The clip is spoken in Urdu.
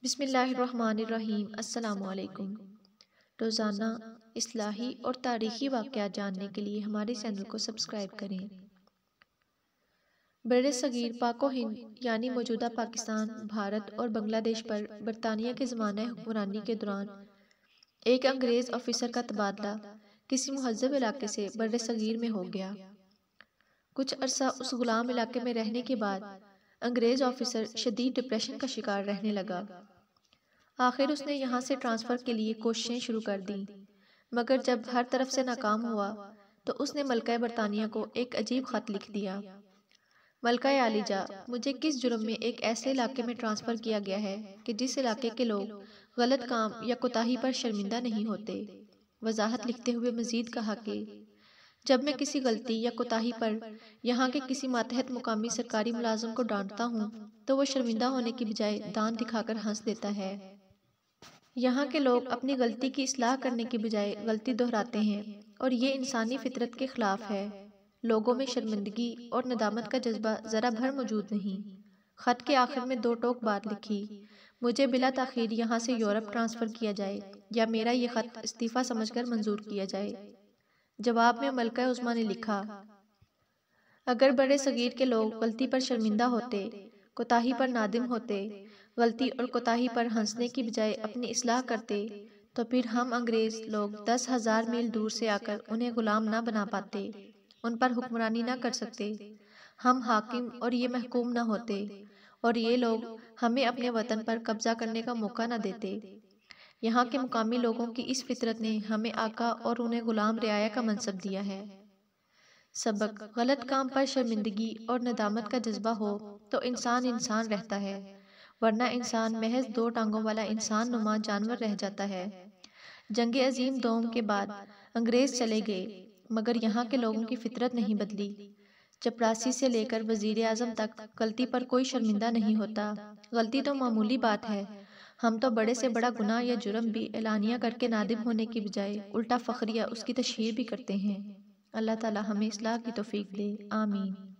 بسم اللہ الرحمن الرحیم۔ السلام علیکم۔ روزانہ اصلاحی اور تاریخی واقعات جاننے کے لیے ہمارے چینل کو سبسکرائب کریں۔ بر صغیر پاک و ہند یعنی موجودہ پاکستان، بھارت اور بنگلہ دیش پر برطانیہ کے زمانہ حکمرانی کے دوران ایک انگریز آفیسر کا تبادلہ کسی مہذب علاقے سے بر صغیر میں ہو گیا۔ کچھ عرصہ اس غلام علاقے میں رہنے کے بعد انگریز آفیسر شدید ڈپریشن کا شکار رہنے لگا۔ آخر اس نے یہاں سے ٹرانسفر کے لیے کوششیں شروع کر دیں، مگر جب ہر طرف سے ناکام ہوا تو اس نے ملکہ برطانیہ کو ایک عجیب خط لکھ دیا۔ ملکہ عالیجا، مجھے کس جرم میں ایک ایسے علاقے میں ٹرانسفر کیا گیا ہے کہ جس علاقے کے لوگ غلط کام یا کوتاہی پر شرمندہ نہیں ہوتے؟ وضاحت لکھتے ہوئے مزید کہا کہ جب میں کسی غلطی یا کوتاہی پر یہاں کے کسی ماتحت مقامی سرکاری ملازم کو ڈانٹتا ہوں تو وہ شرمندہ ہونے کی بجائے دان دکھا کر ہنس دیتا ہے۔ یہاں کے لوگ اپنی غلطی کی اصلاح کرنے کی بجائے غلطی دہراتے ہیں اور یہ انسانی فطرت کے خلاف ہے۔ لوگوں میں شرمندگی اور ندامت کا جذبہ ذرا بھر موجود نہیں۔ خط کے آخر میں دو ٹوک بات لکھی، مجھے بلا تاخیر یہاں سے یورپ ٹرانسفر کیا جائے یا میرا یہ خط استعفیٰ سمجھ کر منظور کیا جائے۔ جواب میں ملکہ عظمیٰ نے لکھا، اگر بر صغیر کے لوگ غلطی پر شرمندہ ہوتے، کوتاہی پر نادم ہوتے، غلطی اور کوتاہی پر ہنسنے کی بجائے اپنی اصلاح کرتے تو پھر ہم انگریز لوگ 10,000 میل دور سے آ کر انہیں غلام نہ بنا پاتے، ان پر حکمرانی نہ کر سکتے، ہم حاکم اور یہ محکوم نہ ہوتے اور یہ لوگ ہمیں اپنے وطن پر قبضہ کرنے کا موقع نہ دیتے۔ یہاں کے مقامی لوگوں کی اس فطرت نے ہمیں آقا اور انہیں غلام رعایا کا منصب دیا ہے۔ سبق: غلط کام پر شرمندگی اور ندامت کا جذبہ ہو تو انسان انسان رہتا ہے، ورنہ انسان محض دو ٹانگوں والا انسان نما جانور رہ جاتا ہے۔ جنگ عظیم دوم کے بعد انگریز چلے گئے، مگر یہاں کے لوگوں کی فطرت نہیں بدلی۔ چپراسی سے لے کر وزیر اعظم تک غلطی پر کوئی شرمندہ نہیں ہوتا۔ غلطی تو معمولی بات ہے، ہم تو بڑے سے بڑا گناہ یا جرم بھی اعلانیہ کر کے نادم ہونے کی بجائے الٹا فخریہ اس کی تشہیر بھی کرتے ہیں۔ اللہ تعالی ہمیں اصلاح کی توفیق دے، آمین۔